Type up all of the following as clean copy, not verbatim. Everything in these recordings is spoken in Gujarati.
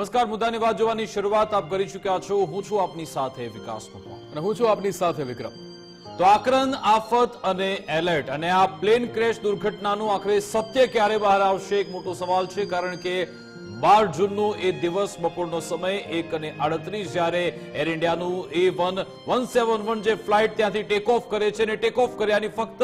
નમસ્કાર, મુદ્દાની વાત જોવાની શરૂઆત આપ કરી ચૂક્યા છો। હું છું આપની સાથે વિકાસ મકવાણા અને હું છું આપની સાથે વિક્રમ। તો આકરન, આફત અને એલર્ટ અને આ પ્લેન ક્રેશ દુર્ઘટનાનું આખરે સત્ય ક્યારે બહાર આવશે એક મોટો સવાલ છે, કારણ કે 12 જૂનનો એ દિવસ બપોરનો સમય 1:38 જ્યારે એર ઇન્ડિયાનું A171 જે ફ્લાઇટ ત્યાંથી ટેક ઓફ કરે છે અને ટેક ઓફ કર્યાની ફક્ત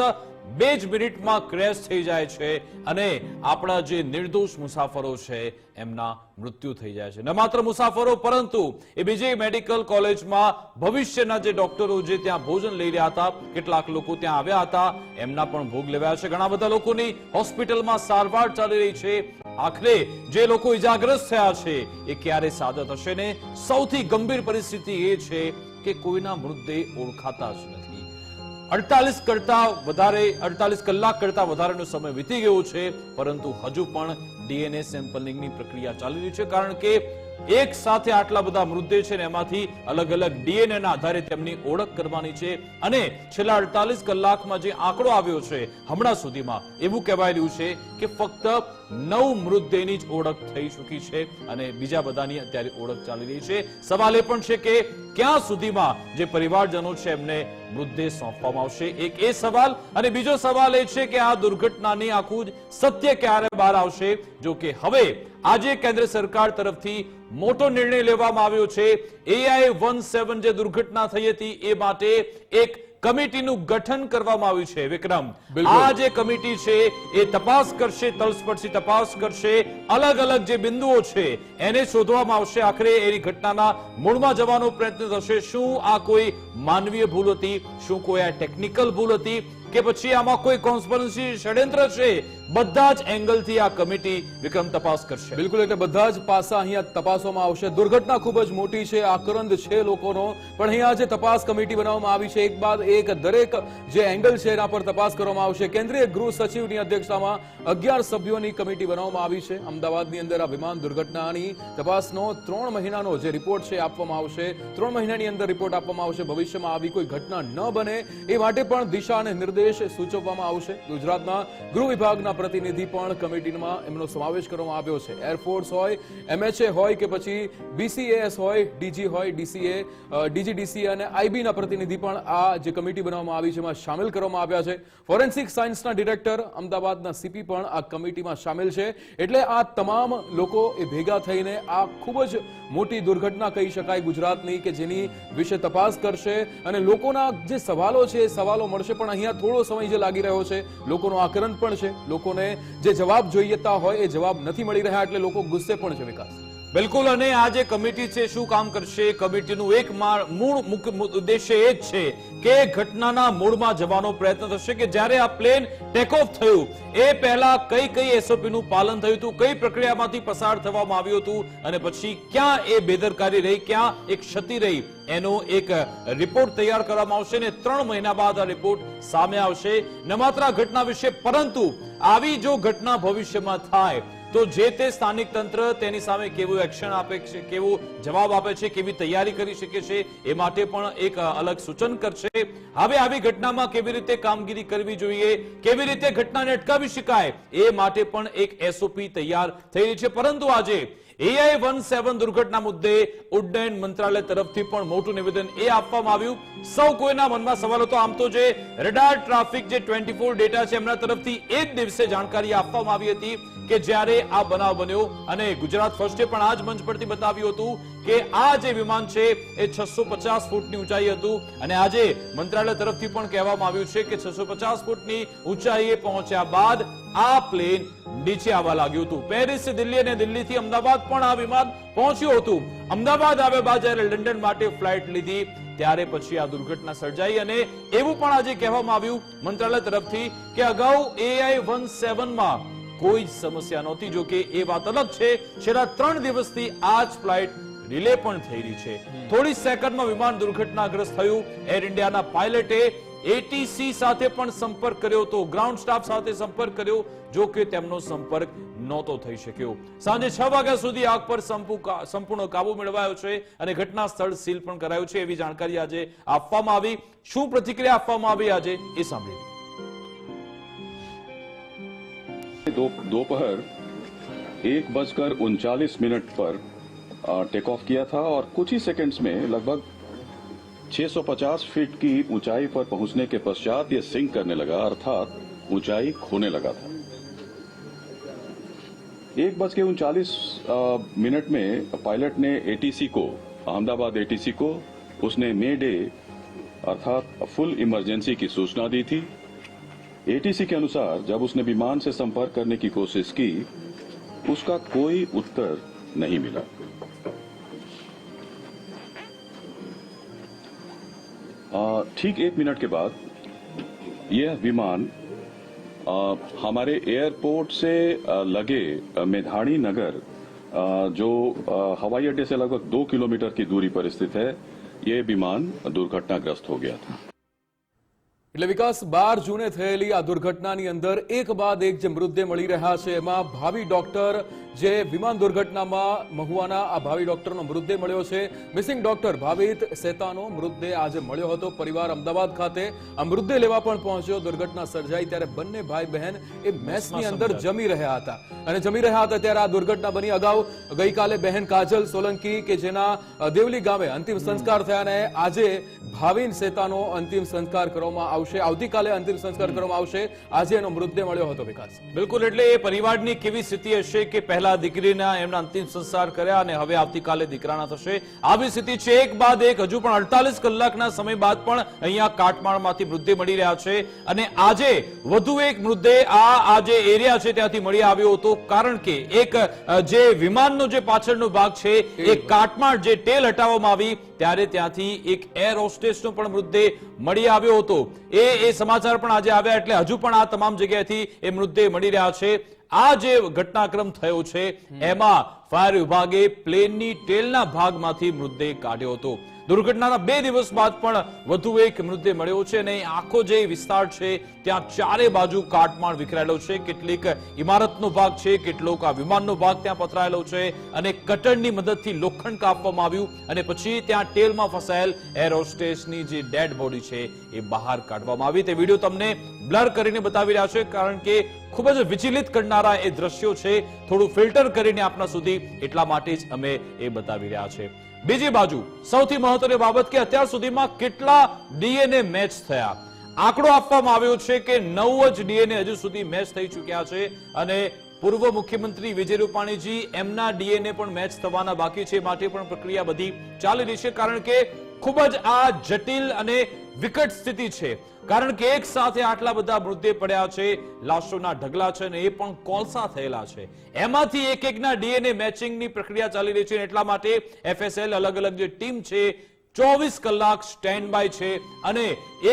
2 જ મિનિટમાં ક્રેશ થઈ જાય છે અને આપણા જે નિર્દોષ મુસાફરો છે એમના મૃત્યુ થઈ જાય છે। ન માત્ર મુસાફરો પરંતુ એ બીજી મેડિકલ કોલેજમાં ભવિષ્યના જે ડોક્ટરો જે ત્યાં ભોજન લઈ રહ્યા હતા, કેટલાક લોકો ત્યાં આવ્યા હતા, એમના પણ ભોગ લેવાયા છે। ઘણા બધા લોકોની હોસ્પિટલમાં સારવાર ચાલી રહી છે। આખરે જે લોકો ઇજાગ્રસ્ત થયા છે એ ક્યારે સાજા થશે ને સૌથી ગંભીર પરિસ્થિતિ એ છે કે કોઈના મૃતદેહ ઓળખાતા જ નથી। 48 કલાક કરતા વધારેનો સમય વીતી ગયો છે, પરંતુ હજુ પણ ડીએનએ સેમ્પલિંગની પ્રક્રિયા ચાલી રહી છે, કારણ કે એક સાથે આટલા બધા મૃતદેહ છે ને એમાંથી અલગ અલગ ડીએનએ ના આધારે તેમની ઓળખ કરવાની છે અને છેલ્લા 48 કલાકમાં જે આંકડો આવ્યો છે હમણાં સુધીમાં એવું કહેવાય રહ્યું છે કે ફક્ત 9 મૃતદેહની જ ઓળખ થઈ ચૂકી છે અને બીજા બધાની અત્યારે ઓળખ ચાલી રહી છે। સવાલ એ પણ છે કે ક્યાં સુધીમાં જે પરિવારજનો છે એમને મૃતદેહ સોંપવામાં આવશે, એક એ સવાલ। અને બીજો સવાલ એ છે કે આ દુર્ઘટનાની આખું જ સત્ય ક્યારે બહાર આવશે। જો કે હવે આજે કેન્દ્ર સરકાર તરફથી મોટો નિર્ણય લેવામાં આવ્યો છે। AI-17 જે દુર્ઘટના થઈ હતી એ માટે એક કમિટીનું ગઠન કરવામાં આવ્યું છે। વિક્રમ, આ જે કમિટી છે એ તપાસ કરશે, તલસ્પર્શી તપાસ કરશે, અલગ અલગ જે બિંદુઓ છે એને શોધવામાં આવશે। આખરે એની ઘટનાના મૂળમાં જવાનો પ્રયત્ન થશે। શું આ કોઈ માનવીય ભૂલ હતી, શું કોઈ આ ટેકનિકલ ભૂલ હતી કે પછી આમાં કોઈ કોન્સ્પિરસી ષડયંત્ર છે? બધા જ એંગલથી આ કમિટી વિક્રમ તપાસ કરશે। બિલકુલ, એટલે બધા જ પાસા અહીંયા તપાસવામાં આવશે। દુર્ઘટના ખૂબ જ મોટી છે, આક્રંદ છે લોકોનો, પણ અહીંયા જે તપાસ કમિટી બનાવવામાં આવી છે એક બાદ એક દરેક જે એંગલ છે એના પર તપાસ કરવામાં આવશે। કેન્દ્રીય ગૃહ સચિવની અધ્યક્ષતામાં 11 સભ્યોની કમિટી બનાવવામાં આવી છે। અમદાવાદની અંદર આ વિમાન દુર્ઘટનાની તપાસનો 3 મહિનાનો જે રિપોર્ટ છે આપવામાં આવશે। 3 મહિનાની અંદર રિપોર્ટ આપવામાં આવશે। ભવિષ્યમાં આવી કોઈ ઘટના ન બને એ માટે પણ દિશા અને નિર્દેશ સૂચવવામાં આવશે। ગુજરાતના ગૃહ વિભાગના પ્રતિનિધિ પણ કમિટીમાં એમનો સમાવેશ કરવામાં આવ્યો છે। એરફોર્સ હોય, MHA હોય કે પછી BCAS હોય, DG હોય, DCA, DGDC અને IB ના પ્રતિનિધિ પણ આ જે કમિટી બનાવવામાં આવી છે એમાં સામેલ કરવામાં આવ્યા છે। ફોરેન્સિક સાયન્સના ડિરેક્ટર અમદાવાદના CP પણ આ કમિટીમાં સામેલ છે। એટલે આ તમામ લોકો એ ભેગા થઈને આ ખૂબ જ મોટી દુર્ઘટના કહી શકાય ગુજરાતની કે જેની વિશે તપાસ કરશે અને લોકોના જે સવાલો છે એ સવાલો મળશે। પણ અહીંયા થોડો સમય જે લાગી રહ્યો છે, લોકોનો આક્રંદ પણ છે, લોકોને જે જવાબ જોઈતા હોય એ જવાબ નથી મળી રહ્યા, એટલે લોકો ગુસ્સે પણ છે। વિકાસ, બિલકુલ, અને આ જે કમિટી છે શું કામ કરશે? કમિટીનું એક મૂળ મુખ્ય ઉદ્દેશ્ય એ જ છે કે ઘટનાના મૂળમાં જવાનો પ્રયત્ન થશે કે જ્યારે આ પ્લેન ટેક ઓફ થયું એ પહેલા કઈ એસઓપી નું પાલન થયું હતું, કઈ પ્રક્રિયામાંથી પસાર થવામાં આવ્યું હતું અને પછી ક્યાં એ બેદરકારી રહી, ક્યાં એક ક્ષતિ રહી, એનો એક રિપોર્ટ તૈયાર કરવામાં આવશે અને 3 મહિના બાદ આ રિપોર્ટ સામે આવશે। ન માત્ર આ ઘટના વિશે પરંતુ આવી જો ઘટના ભવિષ્યમાં થાય તો જે તે સ્થાનિક તંત્ર તેની સામે કેવું એક્શન આપે છે, કેવો જવાબ આપે છે, કેવી તૈયારી કરી શકે છે એ માટે પણ એક અલગ સૂચન કરશે। હવે આવી ઘટનામાં કેવી રીતે કામગીરી કરવી જોઈએ, કેવી રીતે ઘટનાને અટકાવી શકાય એ માટે પણ એક એસઓપી તૈયાર થઈ રહી છે। પરંતુ આજે AI-17 દુર્ઘટના મુદ્દે ઉડ્ડયન મંત્રાલય તરફથી પણ મોટું નિવેદન એ આપવામાં આવ્યું। સૌ કોઈના મનમાં સવાલ હતો। આમ તો જે રડાર ટ્રાફિક જે 24 ડેટા છે એમના તરફથી એ જ દિવસે જાણકારી આપવામાં આવી હતી કે જ્યારે આ બનાવ બન્યો અને ગુજરાત ફર્સ્ટે પણ આ જ મંચ પરથી બતાવ્યું હતું કે આ જે વિમાન છે એ 650 ફૂટની ઊંચાઈ હતું અને આજે મંત્રાલય તરફથી પણ કહેવામાં આવ્યું છે કે 650 ફૂટની ઊંચાઈએ પહોંચ્યા બાદ આ પ્લેન નીચે આવવા લાગ્યું હતું। પેરિસ, દિલ્હી અને દિલ્હીથી અમદાવાદ પણ આ વિમાન પહોંચ્યું હતું। અમદાવાદ આવ્યા બાદ જ્યારે લંડન માટે ફ્લાઇટ લીધી ત્યારે પછી આ દુર્ઘટના સર્જાઈ અને એવું પણ આજે કહેવામાં આવ્યું મંત્રાલય તરફથી કે અગાઉ AI-17 માં કોઈ સમસ્યા નહોતી। જો કે એ વાત અલગ છે, છેલ્લા 3 દિવસથી આ જ ફ્લાઇટ રિલે પણ થઈ રહી છે। થોડી સેકન્ડમાં વિમાન દુર્ઘટનાગ્રસ્ત થયું। એર ઇન્ડિયાના પાયલટે ATC સાથે પણ સંપર્ક કર્યો હતો, ગ્રાઉન્ડ સ્ટાફ સાથે સંપર્ક કર્યો, જો કે તેમનો સંપર્ક નહોતો થઈ શક્યો। સાંજે 6 વાગ્યા સુધી આગ પર સંપૂર્ણ કાબુ મેળવાયો છે અને ઘટના સ્થળ સીલ પણ કરાયું છે એવી જાણકારી આજે આપવામાં આવી। શું પ્રતિક્રિયા આપવામાં આવી આજે એ સાંભળીએ। दोपहर 1:39 पर टेक ऑफ किया था और कुछ ही सेकंड्स में लगभग 650 फीट की ऊंचाई पर पहुंचने के पश्चात ये सिंक करने लगा, अर्थात ऊंचाई खोने लगा था। 1:39 में पायलट ने एटीसी को, अहमदाबाद एटीसी को, उसने मे डे अर्थात फुल इमरजेंसी की सूचना दी थी। एटीसी के अनुसार जब उसने विमान से संपर्क करने की कोशिश की, उसका कोई उत्तर नहीं मिला। ठीक 1 मिनट के बाद यह विमान हमारे एयरपोर्ट से लगे मेधाणी नगर, जो हवाई अड्डे से लगभग 2 किलोमीटर की दूरी पर स्थित है, यह विमान दुर्घटनाग्रस्त हो गया था। એટલે વિકાસ 12 જૂને થયેલી આ દુર્ઘટનાની અંદર એક બાદ એક જે મૃતદેહ મળી રહ્યા છે, એમાં ભાવિ ડોક્ટર જે વિમાન દુર્ઘટનામાં મહુવાના આ ભાવિ ડોક્ટરનો મૃતદેહ મળ્યો છે। મિસિંગ ડોક્ટર ભાવિત સેતાનો મૃતદેહ આજે મળ્યો હતો। પરિવાર અમદાવાદ ખાતે આ મૃતદેહ લેવા પણ પહોંચ્યો। દુર્ઘટના સર્જાઈ ત્યારે બંને ભાઈ બહેન એ મેસની અંદર જમી રહ્યા હતા અને જમી રહ્યા હતા ત્યારે આ દુર્ઘટના બની। અગાઉ ગઈકાલે બહેન કાજલ સોલંકી કે જેના દેવલી ગામે અંતિમ સંસ્કાર થયા અને આજે ભાવિન સેતાનો અંતિમ સંસ્કાર કરવામાં આવશે। આવતીકાલે અંતિમ સંસ્કાર કરવામાં આવશે। આજે એનો મૃતદેહ મળ્યો હતો। વિકાસ બિલકુલ, એટલે એ પરિવારની કેવી સ્થિતિ હશે કે પહેલા દીકરીના એમના અંતિમ સંસ્કાર કર્યા અને હવે આવતીકાલે દીકરાના થશે, આવી સ્થિતિ છે। એક બાદ એક હજુ પણ 48 કલાકના સમય બાદ પણ અહીંયા કાટમાળમાંથી મૃતદેહ મળી રહ્યા છે અને આજે વધુ એક મૃતદેહ આ જે એરિયા છે ત્યાંથી મળી આવ્યો હતો, કારણ કે એક જે વિમાનનો જે પાછળનો ભાગ છે એ કાટમાળ જે ટેલ હટાવવામાં આવી ત્યારે ત્યાંથી એક એર હોસ્ટેસનો પણ મૃતદેહ મળી આવ્યો હતો। એ સમાચાર પણ આજે આવ્યા, એટલે હજુ પણ આ તમામ જગ્યાએથી એ મૃતદેહ મળી રહ્યા છે। આ જે ઘટનાક્રમ થયો છે એમાં ફાયર વિભાગે પ્લેનની ટેલના ભાગમાંથી મૃતદેહ કાઢ્યો હતો। દુર્ઘટનાના 2 દિવસ બાદ પણ વધુ એક મૃતદેહ મળ્યો છે અને આખો જે વિસ્તાર છે ત્યાં ચારે બાજુ કાટમાળ વિખરાયેલો છે। કેટલીક ઇમારતનો ભાગ છે, કેટલોક આ વિમાનનો ભાગ ત્યાં પથરાયેલો છે અને કટરની મદદથી લોખંડ કાપવામાં આવ્યું અને પછી ત્યાં ટેલમાં ફસાયેલ એર હોસ્ટેસની જે ડેડ બોડી છે એ બહાર કાઢવામાં આવી। તે વિડીયો તમને બ્લર કરીને બતાવી રહ્યા છે, કારણ કે ખૂબ જ વિચલિત કરનારા એ દ્રશ્યો છે। થોડું ફિલ્ટર કરીને આપના સુધી એટલા માટે જ અમે એ બતાવી રહ્યા છે। બીજી બાજુ સૌથી મહત્વની બાબત કે અત્યાર સુધીમાં કેટલા ડીએનએ મેચ થયા, આંકડો આપવામાં આવ્યો છે કે 9 જ ડીએનએ હજુ સુધી મેચ થઈ ચૂક્યા છે અને પૂર્વ મુખ્યમંત્રી વિજય રૂપાણીજી એમના ડીએનએ પણ મેચ થવાના બાકી છે, માટે પણ પ્રક્રિયા બધી ચાલી રહી છે। કારણ કે ખૂબ જ આ જટિલ અને વિકટ સ્થિતિ છે, કારણ કે એક સાથે આટલા બધા મૃતદેહ પડ્યા છે, લાશોના ઢગલા છે અને એ પણ કોલસા થયેલા છે। એમાંથી એક એકના ડીએનએ મેચિંગની પ્રક્રિયા ચાલી રહી છે। એટલા માટે એફએસએલ અલગ અલગ જે ટીમ છે 24 કલાક સ્ટેન્ડ બાય છે અને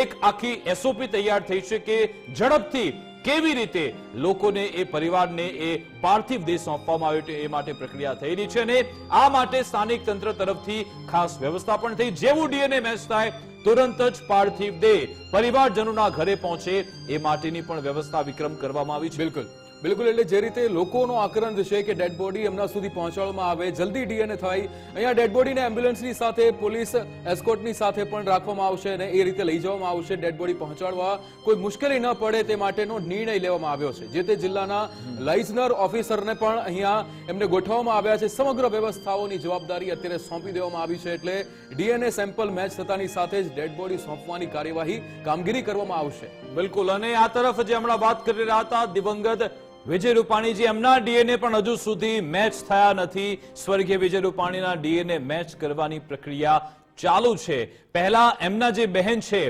એક આખી એસઓપી તૈયાર થઈ છે કે ઝડપથી કેવી રીતે લોકોને એ પરિવારને એ પાર્થિવ દેહ સોંપવામાં આવે એ માટે પ્રક્રિયા થઈ રહી છે અને આ માટે સ્થાનિક તંત્ર તરફથી ખાસ વ્યવસ્થા પણ થઈ। જેવું ડીએનએ મેચ થાય तुरंत ज पार्थिव देह परिवारजनों घरे पहुंचे ए माटेनी पण व्यवस्था विक्रम करवामां आवी छे। बिल्कुल बिल्कुल, એટલે જે રીતે લોકોનો આક્રંદ છે કે ડેડ બોડી એમના સુધી પહોંચાડવામાં આવે, જલ્દી ડીએનએ થાય। અહીંયા ડેડ બોડીને એમ્બ્યુલન્સની સાથે પોલીસ એસ્કોર્ટની સાથે પણ રાખવામાં આવશે અને એ રીતે લઈ જવામાં આવશે। ડેડ બોડી પહોંચાડવા કોઈ મુશ્કેલી ન પડે તે માટેનો નિર્ણય લેવામાં આવ્યો છે। જે તે જિલ્લાના લાઇઝનર ઓફિસરને પણ અહીંયા એમને ગોઠવવામાં આવ્યા છે। સમગ્ર વ્યવસ્થાઓની જવાબદારી અત્યારે સોંપી દેવામાં આવી છે, એટલે ડીએનએ સેમ્પલ મેચ થતાની સાથે જ ડેડ બોડી સોંપવાની કાર્યવાહી કામગીરી કરવામાં આવશે। બિલકુલ, અને આ તરફ જે હમણાં વાત કરી રહ્યા હતા દિવંગત વિજય રૂપાણીજી, એમના ડીએનએ પણ હજુ સુધી મેચ થયા નથી। સ્વર્ગીય વિજય રૂપાણીના ડીએનએ મેચ કરવાની પ્રક્રિયા ચાલુ છે। પહેલા એમના જે બહેન છે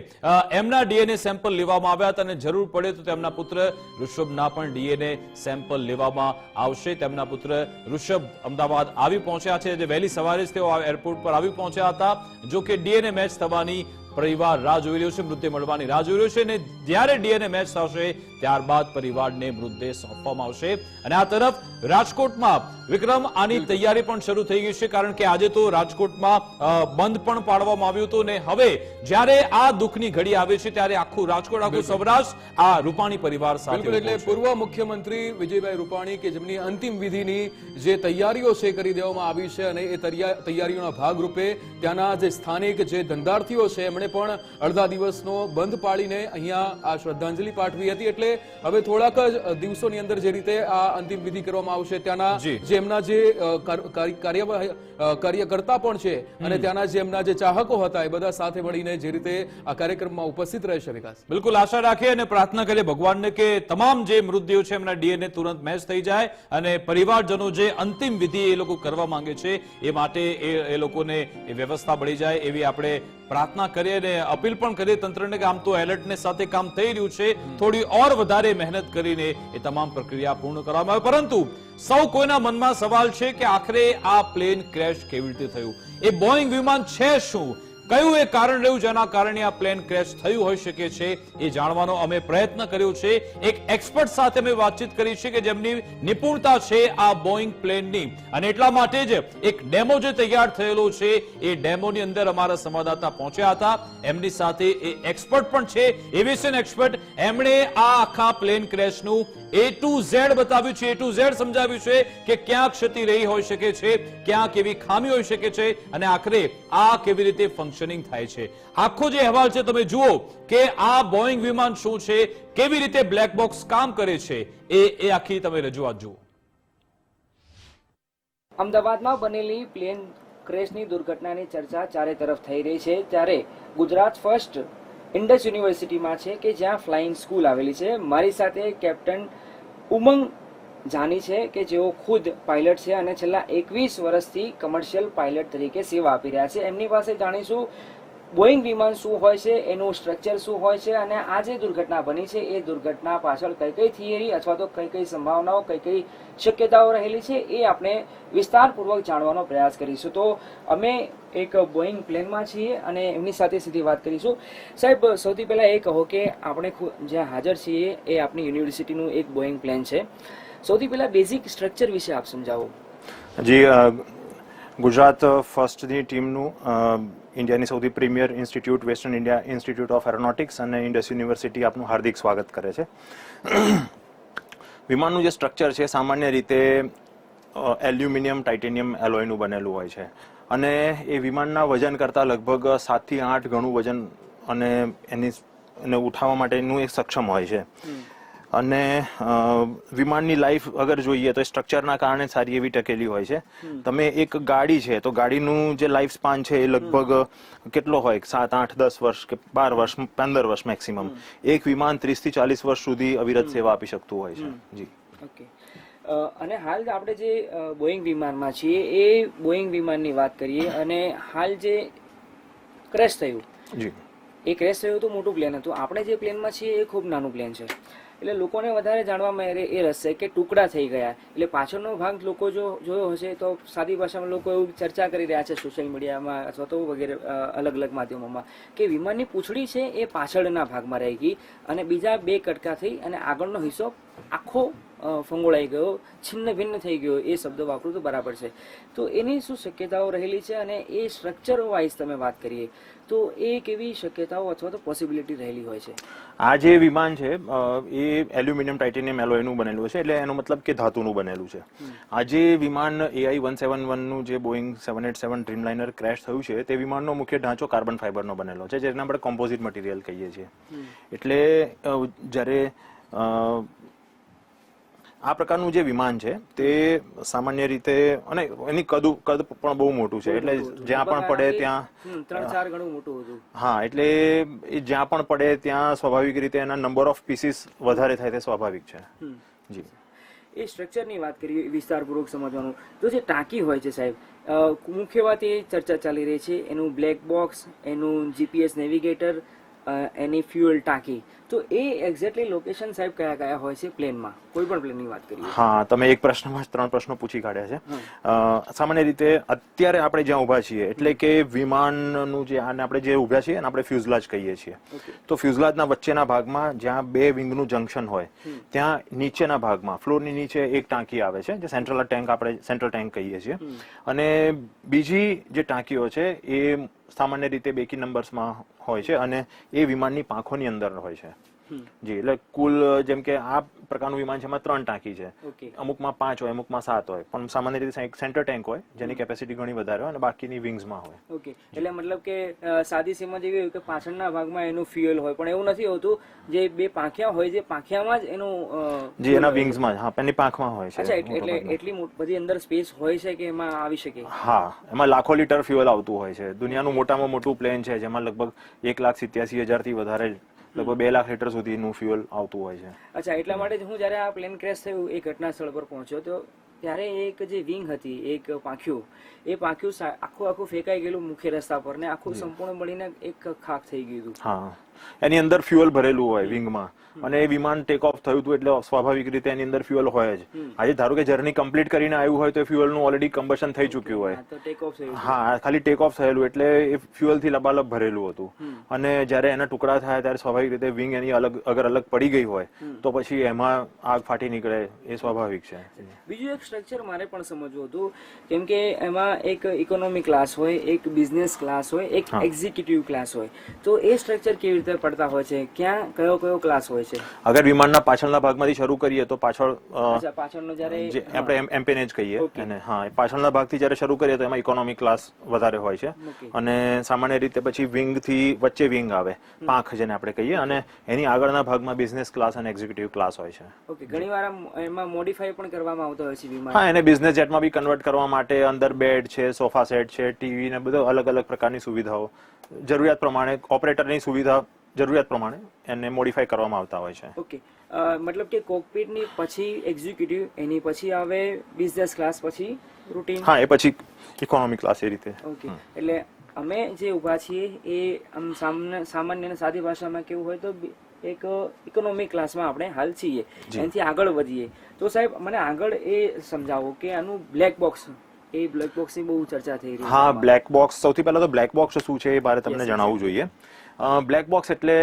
એમના ડીએનએ સેમ્પલ લેવામાં આવ્યા હતા અને જરૂર પડે તો તેમના પુત્ર ઋષભના પણ ડીએનએ સેમ્પલ લેવામાં આવશે। તેમના પુત્ર ઋષભ અમદાવાદ આવી પહોંચ્યા છે, જે વહેલી સવારે જ તેઓ એરપોર્ટ પર આવી પહોંચ્યા હતા। જો કે ડીએનએ મેચ થવાની પરિવાર રાહ જોઈ રહ્યો છે, મૃતદેહ મળવાની રાહ જોઈ રહ્યો છે અને જ્યારે ડીએનએ મેચ થશે ત્યારબાદ પરિવારને મૃતદેહ સોંપવામાં આવશે। અને આ તરફ રાજકોટમાં વિક્રમ આની તૈયારી પણ શરૂ થઈ ગઈ છે, કારણ કે આજે તો રાજકોટમાં બંધ પણ પાડવામાં આવ્યું હતું અને હવે જ્યારે આ દુઃખની ઘડી આવે છે ત્યારે આખું રાજકોટ, આખું સૌરાષ્ટ્ર આ રૂપાણી પરિવાર સાથે। એટલે પૂર્વ મુખ્યમંત્રી વિજયભાઈ રૂપાણી કે જેમની અંતિમ વિધિની જે તૈયારીઓ છે કરી દેવામાં આવી છે અને એ તૈયારીઓના ભાગરૂપે ત્યાંના જે સ્થાનિક જે ધંધાર્થીઓ છે એમણે પણ અડધા દિવસનો બંધ પાડીને અહીંયા આ શ્રદ્ધાંજલિ પાઠવી હતી। એટલે એટલે હવે થોડાક જ દિવસોની અંદર જે રીતે આ અંતિમ વિધિ કરવામાં આવશે ત્યાંના જી. જે એમના જે કાર્યકર્તા પણ છે અને ત્યાંના જે એમના જે ચાહકો હતા એ બધા સાથે મળીને જે રીતે આ કાર્યક્રમમાં ઉપસ્થિત રહેશે. વિકાસ, બિલકુલ આશા રાખીએ અને પ્રાર્થના કરીએ ભગવાનને કે તમામ જે મૃતદેહો છે એમના ડીએનએ તુરંત મેચ થઈ જાય અને પરિવારજનો જે અંતિમ વિધિ એ લોકો કરવા માંગે છે એ માટે એ લોકોને એ વ્યવસ્થા મળી જાય એવી આપણે પ્રાર્થના કરીએ અને અપીલ પણ કરીએ તંત્રને કે આમ તો એલર્ટને સાથે કામ થઈ રહ્યું છે, થોડી ઓર વધારે મહેનત કરીને એ તમામ પ્રક્રિયા પૂર્ણ કરવામાં આવે. પરંતુ સૌ કોઈના મનમાં સવાલ છે કે આખરે આ પ્લેન ક્રેશ કેવી રીતે થયું, એ બોઈંગ વિમાન છે શું, કયું એ કારણ રહ્યું જેના કારણે આ પ્લેન ક્રેશ થયું હોઈ શકે છે એ જાણવાનો અમે પ્રયત્ન કર્યો છે. એક એક્સપર્ટ સાથે અમે વાતચીત કરી છે કે જેમની નિપુણતા છે આ બોઈંગ પ્લેનની અને એટલા માટે જ એક ડેમો જે તૈયાર થયેલો છે એ ડેમોની અંદર અમારા સંવાદદાતા પહોંચ્યા હતા. એમની સાથે એ એક્સપર્ટ પણ છે, એવિએશન એક્સપર્ટ. એમણે આ આખા પ્લેન ક્રેશનું A to Z બતાવ્યું છે, A to Z સમજાવ્યું છે કે ક્યાં ક્ષતિ રહી હોઈ શકે છે, ક્યાં કેવી ખામી હોઈ શકે છે અને આખરે આ કેવી રીતે ફંક્શનિંગ થાય છે. આખો જે અહેવાલ છે તમે જુઓ કે આ બોઈંગ વિમાન શું છે, કેવી રીતે બ્લેક બોક્સ કામ કરે છે, એ આખી તમે રજૂઆત જુઓ. અમદાવાદમાં બનેલી પ્લેન ક્રેશની દુર્ઘટનાની ચર્ચા ચારે તરફ થઈ રહી છે ત્યારે ગુજરાત ફર્સ્ટ ઇન્ડસ યુનિવર્સિટીમાં છે કે જ્યાં ફ્લાઇંગ સ્કૂલ આવેલી છે. મારી સાથે કેપ્ટન ઉમંગ જાની છે કે જેઓ ખુદ પાયલટ છે અને છેલ્લા 21 વર્ષથી કમર્શિયલ પાયલટ તરીકે સેવા આપી રહ્યા છે. એમની પાસે જાણીશું બોઈંગ વિમાન શું હોય છે, એનું સ્ટ્રક્ચર શું હોય છે અને આ જે દુર્ઘટના બની છે એ દુર્ઘટના પાછળ કઈ કઈ થિયરી અથવા તો કઈ કઈ સંભાવનાઓ, કઈ કઈ શક્યતાઓ રહેલી છે એ આપણે વિસ્તારપૂર્વક જાણવાનો પ્રયાસ કરીશું. તો અમે એક બોઈંગ પ્લેનમાં છીએ અને એમની સાથે સીધી વાત કરીશું. સાહેબ, સૌથી પહેલા એ કહો કે આપણે જ્યાં હાજર છીએ એ આપણી યુનિવર્સિટીનું એક બોઈંગ પ્લેન છે. સૌથી પહેલા બેઝિક સ્ટ્રક્ચર વિશે આપ સમજાવો. જી, ગુજરાત ફર્સ્ટની ટીમનું ઇન્ડિયાની સૌથી premier institute western India institute of aeronautics અને ઇન્ડસ યુનિવર્સિટી આપનું હાર્દિક સ્વાગત કરે છે. વિમાનનું જે સ્ટ્રક્ચર છે સામાન્ય રીતે એલ્યુમિનિયમ ટાઇટેનિયમ એલોયનું બનેલું હોય છે અને એ વિમાનના વજન કરતાં લગભગ 7 થી 8 ગણું વજન અને એને ઉઠાવવા માટેનું એક સક્ષમ હોય છે. અને વિમાનની લાઈફ અગર જોઈએ તો સ્ટ્રક્ચરના કારણે સારી એવી ટકેલી હોય છે. તમે એક ગાડી છે તો ગાડીનું જે લાઈફ સ્પાન છે એ લગભગ કેટલો હોય, 7, 8, 10 વર્ષ કે 12 વર્ષ, 15 વર્ષ મેક્સિમમ. એક વિમાન 30 થી 40 વર્ષ સુધી અવિરત સેવા આપી શકતું હોય છે. જી, ઓકે. અને હાલ આપણે જે બોઈંગ વિમાનમાં છીએ એ બોઈંગ વિમાનની વાત કરીએ અને હાલ જે ક્રેશ થયું, જી, એ ક્રેશ થયું તો મોટું પ્લેન હતું. આપણે જે પ્લેનમાં છીએ એ ખૂબ નાનું પ્લેન છે એટલે લોકોને વધારે જાણવામાં એ રસ છે કે ટુકડા થઈ ગયા. એટલે પાછળનો ભાગ લોકો જો જોયો હશે તો સાદી ભાષામાં લોકો એવું ચર્ચા કરી રહ્યા છે સોશિયલ મીડિયામાં અથવા તો વગેરે અલગ અલગ માધ્યમોમાં કે વિમાનની પૂંછડી છે એ પાછળના ભાગમાં રહી ગઈ અને બીજા 2 કટકા થઈ અને આગળનો હિસ્સો આખો ફંગોળાઈ ગયો, છિન્ન ભિન્ન થઈ ગયો. એ શબ્દ વાપરું તો બરાબર છે. તો એની શું શક્યતાઓ રહેલી છે અને એ સ્ટ્રક્ચર વાઇઝ તમે વાત કરીએ તો એ કેવી શક્યતાઓ અથવા તો પોસિબિલિટી રહેલી હોય છે? આ જે વિમાન છે એ એલ્યુમિનિયમ ટાઇટેનિયમ એલોયનું બનેલું છે, એટલે એનો મતલબ કે ધાતુનું બનેલું છે. આ જે વિમાન AI-171 નું જે બોઈંગ 787 ડ્રીમલાઇનર ક્રેશ થયું છે તે વિમાનનો મુખ્ય ઢાંચો કાર્બન ફાઇબરનો બનેલો છે, જેને આપણે કોમ્પોઝિટ મટીરિયલ કહીએ છીએ. એટલે જ્યારે આ પ્રકારનું જે વિમાન છે તે સામાન્ય રીતે અને એની કદ પણ બહુ મોટું છે, એટલે જ્યાં પણ પડે ત્યાં 3-4 ગણું મોટું હતું. હા, એટલે જ્યાં પણ પડે ત્યાં સ્વાભાવિક રીતે એના નંબર ઓફ પીસીસ વધારે થાય તે સ્વાભાવિક છે. જી, એ સ્ટ્રક્ચરની વાત કરીએ વિસ્તારપૂર્વક સમજવાનું તો જે ટાંકી હોય છે સાહેબ, મુખ્ય વાત એ ચર્ચા ચાલી રહી છે એનું બ્લેક બોક્સ, એનું GPS નેવિગેટર, એની ફ્યુઅલ ટાંકી. તો એ એક્ઝેક્ટલી લોકેશન સાહેબ કયા કયા હોય છે પ્લેનમાં, કોઈ પણ પ્લેનની વાત કરીએ? હા, તમે એક પ્રશ્નમાં 3 પ્રશ્નો પૂછી કાઢ્યા છે. સામાન્ય રીતે અત્યારે આપણે જ્યાં ઉભા છીએ એટલે કે વિમાનનું જે આપણે જે ઉભા છીએ એને આપણે ફ્યુઝલાજ કહીએ છીએ. તો ફ્યુઝલાજના વચ્ચેના ભાગમાં જ્યાં 2 વિંગનું જંકશન હોય ત્યાં નીચેના ભાગમાં ફ્લોરની નીચે એક ટાંકી આવે છે જે સેન્ટ્રલ ટેન્ક આપણે સેન્ટ્રલ ટેન્ક કહીએ છીએ. અને બીજી જે ટાંકીઓ છે એ સામાન્ય રીતે બેકી નંબર્સમાં હોય છે અને એ વિમાનની પાંખોની અંદર હોય છે. જી, એટલે કુલ જેમ કે આ પ્રકારનું વિમાન છે એમાં 3 ટાંકી છે. ઓકે અમુકમાં 5 હોય, અમુકમાં 7 હોય, પણ સામાન્ય રીતે એક સેન્ટર ટેન્ક હોય જેની કેપેસિટી ઘણી વધારે હોય અને બાકીની વિંગ્સમાં હોય. ઓકે એટલે મતલબ કે સાદી સીમા જેવી હોય કે પાછળના ભાગમાં એનું ફ્યુઅલ હોય, પણ એવું નથી હોતું જે બે પાંખિયા હોય જે પાંખિયામાં જ એનું જી, એના વિંગ્સમાં જ, હા, એની પાંખમાં હોય છે. અચ્છા એટલે એટલી બધી અંદર સ્પેસ હોય છે કે એમાં આવી શકે. હા, એમાં લાખો લીટર ફ્યુઅલ આવતું હોય છે. દુનિયાનું મોટામાં મોટું પ્લેન છે જેમાં લગભગ 1,87,000 થી વધારે, લગભગ 2 લાખ લીટર સુધીનું ફ્યુઅલ આવતું હોય છે. અચ્છા એટલા માટે જ હું જ્યારે આ પ્લેન ક્રેશ થયું એ ઘટના સ્થળ પર પહોંચ્યો તો ત્યારે એક જે વિંગ હતી, એક પાંખ્યું, એ પાંખ્યું આખું ફેંકાઈ ગયેલું મુખ્ય રસ્તા પર ને આખું સંપૂર્ણ મળીને એક ખાક થઈ ગયું હતું. હા, એની અંદર ફ્યુઅલ ભરેલું હોય વિંગમાં, અને એ વિમાન ટેક ઓફ થયું હતું એટલે સ્વાભાવિક રીતે એની અંદર ફ્યુઅલ હોય જ. આજે ધારો કે જર્ની કમ્પ્લીટ કરીને આવ્યું હોય તો ફ્યુઅલનું ઓલરેડી કમ્બશન થઈ ચૂક્યું હોય. તો ટેક ઓફ થયું. હા, ખાલી ટેક ઓફ થયેલું એટલે એ ફ્યુઅલ થી લબાલબ ભરેલું હતું. અને જ્યારે એના ટુકડા થયા ત્યારે સ્વાભાવિક રીતે વિંગ એની અગર અલગ પડી ગઈ હોય તો પછી એમાં આગ ફાટી નીકળે, એ સ્વાભાવિક છે. બીજું એક સ્ટ્રક્ચર મારે પણ સમજવું હતું, કેમ કે એમાં એક ઇકોનોમી ક્લાસ હોય, એક બિઝનેસ ક્લાસ હોય, એક એક્ઝિક્યુટિવ ક્લાસ હોય, તો એ સ્ટ્રક્ચર કેવી રીતે પડતા હોય છે, ક્યાં કયો ક્લાસ હોય છે? અગર વિમાનના પાછળના ભાગમાંથી શરૂ કરીએ તો પાછળનો જ્યારે જે આપણે એમ્પેનેજ કહીએ એને, હા, પાછળના ભાગથી જ્યારે શરૂ કરીએ તો એમાં ઇકોનોમી ક્લાસ વધારે હોય છે. અને સામાન્ય રીતે પછી વિંગ થી વચ્ચે વિંગ આવે, પાંખ જેને આપણે કહીએ, અને એની આગળના ભાગમાં બિઝનેસ ક્લાસ અને એક્ઝિક્યુટિવ ક્લાસ હોય છે. ઓકે ઘણીવાર એમાં મોડિફાઈ પણ કરવામાં આવતો હોય છે વિમાન. હા, એને બિઝનેસ જેટમાં બી કન્વર્ટ કરવા માટે અંદર બેડ છે, સોફા સેટ છે, ટીવી ને બધું અલગ અલગ પ્રકારની સુવિધાઓ જરૂરિયાત પ્રમાણે, ઓપરેટરની સુવિધા જરૂરિયાત પ્રમાણે એને મોડિફાઈ કરવામાં આવતા હોય છે. ઓકે મતલબ કે કોકપીટની પછી એક્ઝિક્યુટિવ, એની પછી આવે બિઝનેસ ક્લાસ, પછી રૂટીન. હા, એ પછી ઇકોનોમી ક્લાસ, એ રીતે. ઓકે એટલે અમે જે ઊભા છીએ એ આમ સામાન્ય અને સાદી ભાષામાં કેવું હોય તો એક ઇકોનોમિક ક્લાસમાં આપણે હાલ છીએ. એનાથી આગળ વધીએ તો સાહેબ મને આગળ એ સમજાવો કે આનું બ્લેક બોક્સ, એ બ્લેક બોક્સની બહુ ચર્ચા થઈ રહી છે. હા, બ્લેક બોક્સ, સૌથી પહેલા તો બ્લેક બોક્સ શું છે એ બારે તમને જણાવવું જોઈએ. બ્લેક બોક્સ એટલે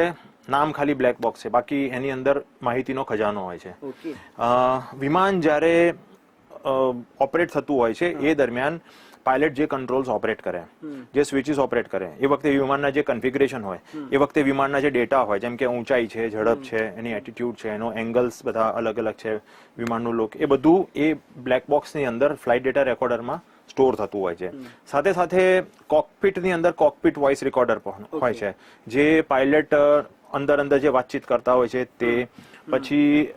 નામ ખાલી બ્લેક બોક્સ છે, બાકી એની અંદર માહિતીનો ખજાનો હોય છે. ઓકે વિમાન જ્યારે ઓપરેટ થતું હોય છે એ દરમિયાન પાયલટ જે કંટ્રોલ્સ ઓપરેટ કરે, જે સ્વિચીસ ઓપરેટ કરે, એ વખતે વિમાનના જે કન્ફિગરેશન હોય, એ વખતે વિમાનના જે ડેટા હોય, જેમ કે ઊંચાઈ છે, ઝડપ છે, એની એટીટ્યુડ છે, એનો એંગલ્સ બધા અલગ અલગ છે, વિમાનનું લુક, એ બધું એ બ્લેક બોક્સની અંદર ફ્લાઇટ ડેટા રેકોર્ડરમાં સ્ટોર થતું હોય છે. સાથે સાથે કોકપીટની અંદર કોકપીટ વોઇસ રેકોર્ડર પણ હોય છે, જે પાયલટ અંદર જે વાતચીત કરતા હોય છે તે પછી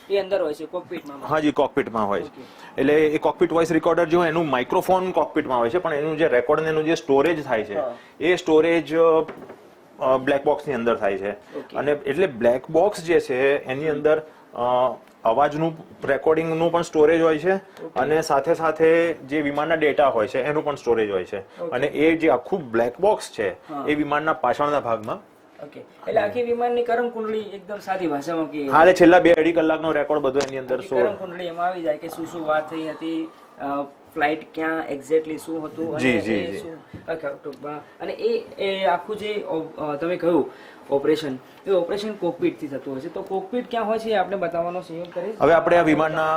એ અંદર હોય છે કોકપીટમાં. હાજી, કોકપીટમાં હોય છે. એટલે એ કોકપીટ વોઇસ રેકોર્ડર જો એનું માઇક્રોફોન કોકપીટમાં હોય છે, પણ એનું જે રેકોર્ડ એનું જે સ્ટોરેજ થાય છે એ સ્ટોરેજ બ્લેક બોક્સની અંદર થાય છે. અને એટલે બ્લેક બોક્સ જે છે એની અંદર અવાજનું રેકોર્ડિંગનું પણ સ્ટોરેજ હોય છે, અને સાથે સાથે જે વિમાનના ડેટા હોય છે એનું પણ સ્ટોરેજ હોય છે. અને એ જે આખું બ્લેક બોક્સ છે એ વિમાનના પાછળના ભાગમાં. ઓકે એટલે આખી વિમાનની કરમ કુંડળી એકદમ સાદી ભાષામાં કે હાલે છેલ્લા 2-2.5 કલાકનો રેકોર્ડ બધો એની અંદર કરમ કુંડળી એમાં આવી જાય કે શું વાત થઈ હતી, ફ્લાઇટ ક્યાં એક્ઝેક્ટલી શું હતું, અને એ આખું જે તમે કહ્યું ઓપરેશન, એ ઓપરેશન કોકપીટ થી થતું હોય છે. તો કોકપીટ ક્યાં હોય છે એ આપણે બતાવવાનો સહયોગ કરીશ. હવે આપણે આ વિમાનના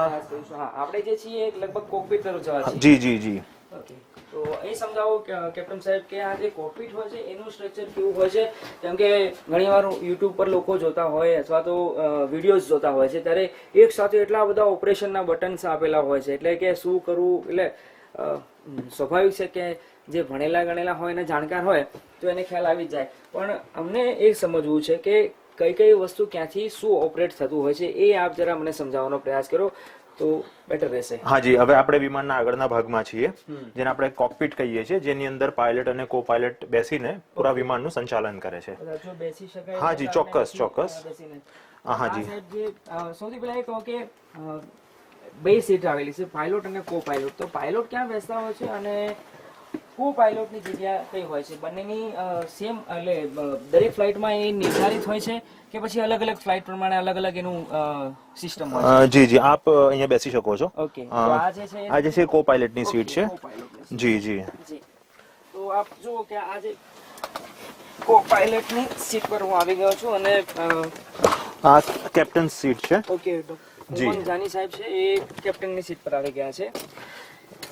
આપણે જે છીએ લગભગ કોકપીટ તરફ જવા છીએ. જી. ઓકે તો એ સમજાવો કેપ્ટન સાહેબ કે આ જે કોકપીટ હોય છે એનું સ્ટ્રક્ચર કેવું હોય છે, કેમ કે ઘણીવાર યુટ્યુબ પર લોકો જોતા હોય અથવા તો વિડીયોઝ જોતા હોય છે ત્યારે એક સાથે એટલા બધા ઓપરેશનના બટન્સ આપેલા હોય છે, એટલે કે શું કરવું, એટલે સ્વાભાવિક છે કે જે ભણેલા ગણેલા હોય અને જાણકાર હોય તો એને ખ્યાલ આવી જાય, પણ અમને એ સમજવું છે કે કઈ વસ્તુ ક્યાંથી શું ઓપરેટ થતું હોય છે, એ આપ જરા મને સમજાવવાનો પ્રયાસ કરો તો બેટર રહેશે. હાજી, હવે આપણે વિમાનના આગળના ભાગમાં છીએ, જેને આપણે કોકપીટ કહીએ છીએ, જેની અંદર પાયલટ અને કો પાયલટ બેસીને પૂરા વિમાનનું સંચાલન કરે છે. હાજી, ચોક્કસ. હાજી, સૌથી પહેલા એ કહો કે બે સીટ આવેલી છે, પાયલોટ અને કો પાયલોટ. તો પાયલોટ ક્યાં બેસતા હોય છે અને કો પાયલોટની જગ્યા કઈ હોય છે? બંનેની સેમ, એટલે દરેક ફ્લાઇટમાં એ નિર્ધારિત હોય છે કે પછી અલગ અલગ ફ્લાઇટ પ્રમાણે અલગ અલગ એનું સિસ્ટમ હોય છે? જી, આપ અહીંયા બેસી શકો છો. ઓકે, આ જે છે કો પાયલટની સીટ છે. જી. તો આપ જુઓ કે આ જે કો પાયલટની સીટ પર હું આવી ગયો છું અને આ કેપ્ટન સીટ છે. ઓકે, જી જાની સાહેબ છે એ કેપ્ટનની સીટ પર આવી ગયા છે.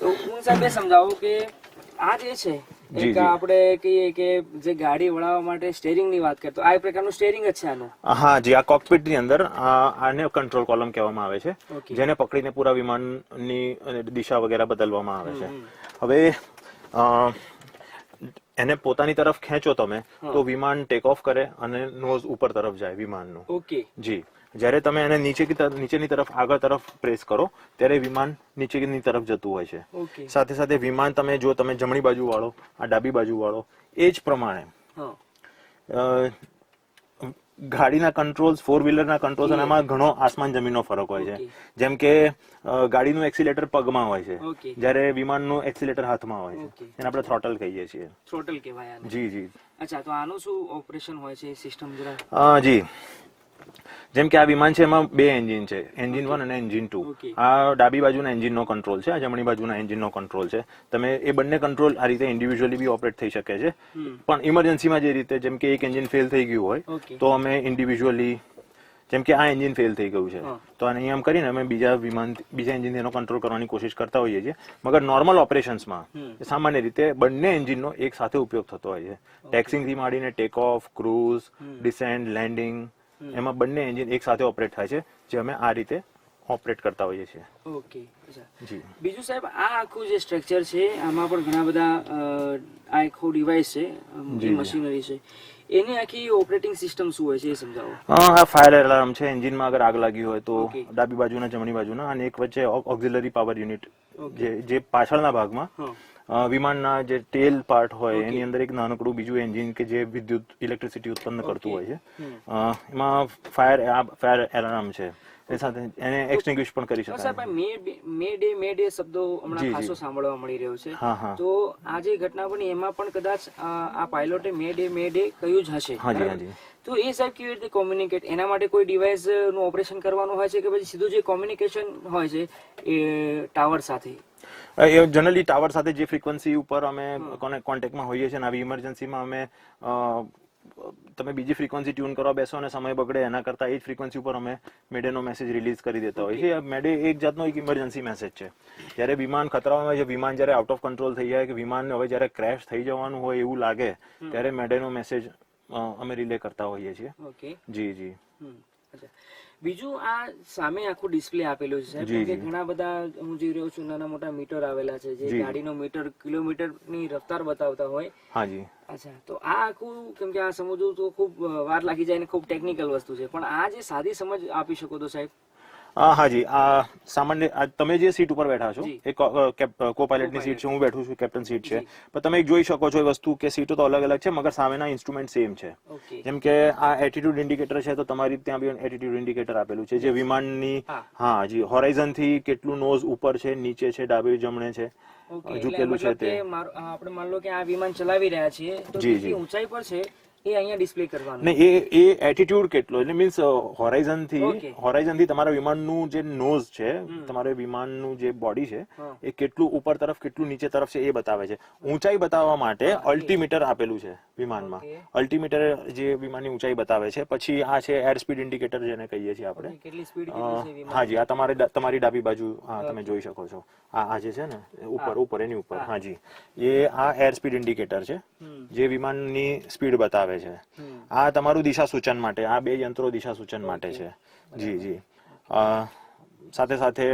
તો હું સાહેબ સમજાવું કે આ જે છે જી, એક જી. આપણે કહીએ કે જે ગાડી વળાવવા માટે સ્ટેરિંગ ની વાત કરતો, આ એક પ્રકારનું સ્ટેરિંગ જ છે આનું. હા જી, આ કોકપિટ ની અંદર આને કંટ્રોલ કોલમ કહેવામાં આવે છે, Okay. જેને પકડીને પૂરા વિમાનની દિશા વગેરે બદલવામાં આવે છે. હવે એને પોતાની તરફ ખેંચો તમે તો વિમાન ટેક ઓફ કરે અને નોઝ ઉપર તરફ જાય વિમાનનું. ઓકે. જી, જ્યારે તમે એને નીચેની તરફ આગળ તરફ પ્રેસ કરો ત્યારે વિમાન નીચેની તરફ જતું હોય છે. ઓકે. સાથે સાથે વિમાન તમે જમણી બાજુ વાળો, આ ડાબી બાજુ વાળો, એ જ પ્રમાણે હા. ગાડીના કંટ્રોલ્સ, ફોર વ્હીલરના કંટ્રોલ્સ, અને એમાં ઘણો આસમાન જમીનનો ફરક હોય છે. Okay. જેમ કે ગાડીનું એક્સિલેટર પગમાં હોય છે, Okay. જ્યારે વિમાનનું એક્સિલેટર હાથમાં હોય છે. Okay. એને આપણે થ્રોટલ કહીએ છીએ. થ્રોટલ કહેવાય આને. જી જી. અચ્છા, તો આનું શું ઓપરેશન હોય છે, સિસ્ટમ જરા? જી, જેમ કે આ વિમાન છે એમાં બે એન્જિન છે, એન્જિન 1 અને એન્જિન 2. Okay. આ ડાબી બાજુના એન્જિનનો કંટ્રોલ છે, આ જમણી બાજુના એન્જિનનો કંટ્રોલ છે. તમે એ બંને કંટ્રોલ આ રીતે ઇન્ડિવિજ્યુઅલી બી ઓપરેટ થઈ શકે છે, પણ ઇમરજન્સીમાં જે રીતે, જેમ કે એક એન્જિન ફેલ થઈ ગયું હોય Okay. તો અમે ઇન્ડિવિજ્યુઅલી, જેમ કે આ એન્જિન ફેલ થઈ ગયું છે તો આને આમ કરીને અમે બીજા એન્જિન એનો કંટ્રોલ કરવાની કોશિશ કરતા હોઈએ છીએ. મગર નોર્મલ ઓપરેશન્સમાં સામાન્ય રીતે બંને એન્જિનનો એક સાથે ઉપયોગ થતો હોય છે. ટેક્સિંગ થી માંડીને take off, cruise, descent, landing, એમાં બંને એન્જિન એક સાથે ઓપરેટ થાય છે, જે અમે આ રીતે ઓપરેટ કરતા હોઈએ છીએ. ઓકે. અચ્છા, જી. બીજું સાહેબ, આ આખું જે સ્ટ્રક્ચર છે આમાં પણ ઘણા બધા આ આખું ડિવાઇસ છે, જે મશીનરી છે, એની આખી ઓપરેટિંગ સિસ્ટમ શું હોય છે એ સમજાવો. આ ફાયર એલાર્મ છે. એન્જિનમાં અગર આગ લાગી હોય તો Okay. ડાબી બાજુના, જમણી બાજુના, અને એક વચ્ચે ઓક્ઝિલરી પાવર યુનિટ, જે પાછળના ભાગમાં વિમાનના જે ટેલ પાર્ટ હોય એની અંદર એક નાનકડું બીજું એન્જિન કે જે વિદ્યુત, ઇલેક્ટ્રિસિટી ઉત્પન્ન કરતું હોય છે. એમાં ફાયર એલાર્મ છે, એ સાથે એને એક્સટિંગ્વિશ પણ કરી તો શકાય. સાહેબ, મે ડે શબ્દો હમણાં જી, ખાસો જી. સાંભળવા મળી રહ્યો છે. હા હા. તો આ જે ઘટના બની એમાં પણ કદાચ આ પાયલોટે મે ડે કહ્યું જ હશે. હાજી બરાબર? હાજી. તો એ સાહેબ કેવી રીતે કોમ્યુનિકેટ, એના માટે કોઈ ડિવાઇસ નું ઓપરેશન કરવાનું હોય છે કે પછી સીધું જે કોમ્યુનિકેશન હોય છે એ ટાવર સાથે? જનરલી ટાવર સાથે જે ફ્રીક્વન્સી ઉપર અમે કોન્ટેક્ટમાં હોઈએ છીએ, અને આવી ઇમરજન્સીમાં અમે તમે બીજી ફ્રીક્વન્સી ટ્યુન કરવા બેસો અને સમય બગડે એના કરતા એ જ ફ્રીક્વન્સી ઉપર અમે મેડેનો મેસેજ રિલીઝ કરી દેતા હોઈએ છીએ. મેડે એક જાતનો એક ઇમરજન્સી મેસેજ છે. જ્યારે વિમાન ખતરામાં હોય છે, વિમાન જ્યારે આઉટ ઓફ કંટ્રોલ થઈ જાય, કે વિમાન હવે જ્યારે ક્રેશ થઈ જવાનું હોય એવું લાગે, ત્યારે મેડેનો મેસેજ અમે રિલે કરતા હોઈએ છીએ. ઓકે. જી જી. અચ્છા, બીજું આ સામે આખું ડિસ્પ્લે આપેલું છે સાહેબ, જી, કે જી. ઘણા બધા હું જોઈ રહ્યો છું નાના મોટા મીટર આવેલા છે, જે જી. ગાડીનો મીટર, કિલોમીટરની રફતાર બતાવતા હોય. હાજી. અચ્છા, તો આ આખું, કેમ કે આ સમજવું તો ખૂબ વાર લાગી જાય ને ખૂબ ટેકનિકલ વસ્તુ છે, પણ આ જે સાદી સમજ આપી શકો તો સાહેબ? હાજી. આ સામાન્ય તમે જે સીટ ઉપર બેઠા છો જી. એ કો પાયલટની સીટ છે, હું બેઠું છું, કેપ્ટન સીટ છે. પણ તમે જોઈ શકો છો એ વસ્તુ કે સીટો તો અલગ અલગ છે, મગર સામેના ઇન્સ્ટ્રુમેન્ટ સેમ છે. ઓકે. જેમ કે આ એટીટ્યુડ ઇન્ડિકેટર છે, તો તમારી ત્યાં બી એટીટ્યુડ ઇન્ડિકેટર આપેલું છે, જે વિમાનની, હા જી, હોરાઇઝન થી કેટલું નોઝ ઉપર છે, નીચે છે, ડાબે જમણે છે, ઓકે, એટલે ઝૂકેલું છે મતલબ તે. કે આપણે માન લો કે આ વિમાન ચલાવી રહ્યા છીએ તો જી, કેટલી જી. ઊંચાઈ પર છે એ અહીંયા ડિસ્પ્લે કરવાનું. ને એ એટીટ્યુડ કેટલો, એટલે મીન્સ હોરાઇઝન Okay. થી તમારા વિમાનનું જે નોઝ છે, તમારા વિમાનનું જે બોડી છે, એ કેટલું ઉપર તરફ કેટલું નીચે તરફ છે એ બતાવે છે. ઊંચાઈ બતાવવા માટે અલ્ટિમીટર આપેલું છે વિમાનમાં. Okay. અલ્ટિમીટર જે વિમાનની ઊંચાઈ બતાવે છે. પછી આ છે એર સ્પીડ ઇન્ડિકેટર, જેને કહીએ છીએ આપણે. કેટલી સ્પીડ કેટલી છે વિમાન? હાજી, આ તમારી ડાબી બાજુ, હા, તમે જોઈ શકો છો. આ જે છે ને ઉપર એની ઉપર, હાજી, એ આ એર સ્પીડ ઇન્ડિકેટર છે, જે વિમાનની સ્પીડ બતાવે છે. આ તમારું દિશા સૂચન માટે, આ બે યંત્રો દિશા સૂચન માટે છે. જી જી. સાથે સાથે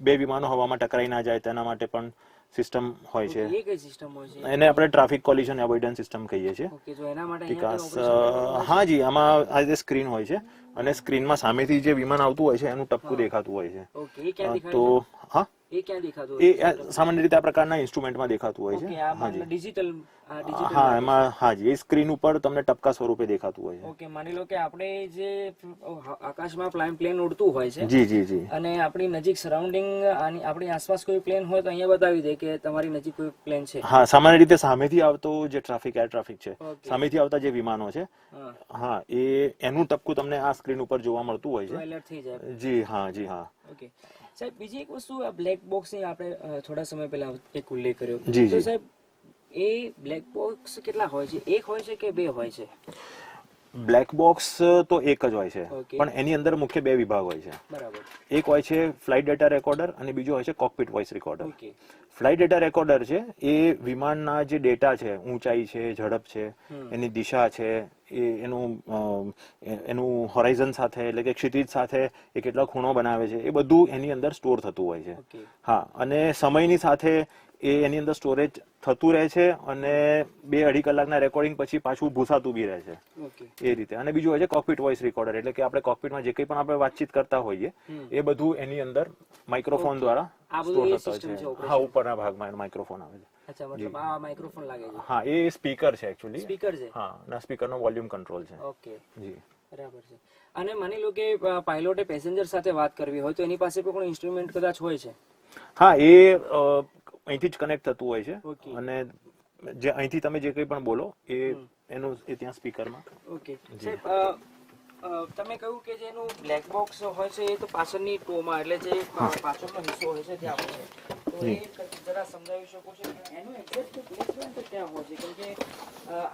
બે વિમાનો હવામાં ટકરાઈ ના જાય તેના માટે પણ સિસ્ટમ હોય છે. એ કઈ સિસ્ટમ હોય છે? એને આપણે ટ્રાફિક કોલિઝન એવોઇડન્સ સિસ્ટમ કહીએ છીએ. ઓકે, તો એના માટે વિકાસ, હાજી, આમાં આ જે સ્ક્રીન હોય છે, અને સ્ક્રીનમાં સામેથી જે વિમાન આવતું હોય છે એનું ટપકું દેખાતું હોય છે. ઓકે, એ ક્યાં દેખાય? તો હા, એ ક્યાં દેખાતું એ હોય? સામાન્ય રીતે આ પ્રકારના ઇન્સ્ટ્રુમેન્ટમાં દેખાતું હોય ઓકે, છે. આ માની લો ડિજિટલ હા, એમાં હાજી, એ સ્ક્રીન ઉપર તમને ટપકા સ્વરૂપે દેખાતું હોય છે. ઓકે, માની લો કે આપણે જે આકાશમાં પ્લેન ઉડતું હોય છે, જી જી જી. અને આપણી નજીક સરાઉન્ડિંગ, આપણી આસપાસ કોઈ પ્લેન હોય તો અહીંયા બતાવી દે કે તમારી નજીક કોઈ પ્લેન છે. હા, સામાન્ય રીતે સામેથી આવતો જે ટ્રાફિક, એર ટ્રાફિક છે, Okay. સામેથી આવતા જે વિમાનો છે, હા, હા, એનું ટપકું તમને આ સ્ક્રીન ઉપર જોવા મળતું હોય તો છે. એલર્ટ થઈ જાય. જી હા, જી હા. ઓકે સાહેબ, બીજી એક વસ્તુ, આ બ્લેક બોક્સ ની આપણે થોડા સમય પહેલા એક ઉલ્લેખ કર્યો. જી, તો જી. સાહેબ, એ બ્લેક બોક્સ કેટલા હોય છે? એક હોય છે કે બે હોય છે? બ્લેક બોક્સ તો એક જ હોય છે, Okay. પણ એની અંદર મુખ્ય બે વિભાગ હોય છે. બરાબર. એક હોય છે ફ્લાઇટ ડેટા રેકોર્ડર અને બીજો હોય છે cockpit voice recorder. Okay. Flight data recorder છે એ વિમાનના જે ડેટા છે, ઊંચાઈ છે, ઝડપ છે, એની દિશા છે, એનું હોરાઇઝન સાથે એટલે કે ક્ષિતિજ સાથે એ કેટલા ખૂણો બનાવે છે, એ બધું એની અંદર સ્ટોર થતું હોય છે. ઓકે. હા, અને સમયની સાથે એ એની અંદર સ્ટોરેજ થતું રહે છે અને 2-2.5 કલાકના રેકોર્ડિંગ પછી પાછું ભૂસાતું બી રહે છે ઓકે. એ રીતે. અને બીજું હોય છે કોકપિટ વોઇસ રેકોર્ડર, એટલે કે આપણે કોકપિટમાં જે કંઈ પણ આપણે વાતચીત કરતા હોઈએ એ બધું એની અંદર માઇક્રોફોન દ્વારા આ બધું સ્ટોર એ થતો system છે, હોય છે. operation. હા, ઉપરના ભાગમાં એનો માઇક્રોફોન આવે છે. અચ્છા, મતલબ આ માઇક્રોફોન લાગે છે. હા, એ સ્પીકર છે એકચ્યુઅલી. સ્પીકર છે. હા, ના સ્પીકરનો વોલ્યુમ કંટ્રોલ છે. ઓકે. જી. બરાબર છે. અને માની લો કે પાયલોટે પેસેન્જર સાથે વાત કરવી હોય તો એની પાસે પણ કોઈ ઇન્સ્ટ્રુમેન્ટ કદાચ હોય છે. હા, એ અહીંથી જ કનેક્ટ થતું હોય છે Okay. અને જે અહીંથી તમે જે કંઈ પણ બોલો એનું એ ત્યાં સ્પીકરમાં. ઓકે. સાહેબ, તમે કહ્યું કે જે એનું બ્લેક બોક્સ હોય છે એ તો પાછળની ટોમાં એટલે જે પાછળનો હિસ્સો હોય છે ત્યાં હોય છે. તો એ જરા સમજાવી શકો છો કે એનું એક્ઝેક્ટ પ્લેસમેન્ટ ક્યાં હોય છે? કેમ કે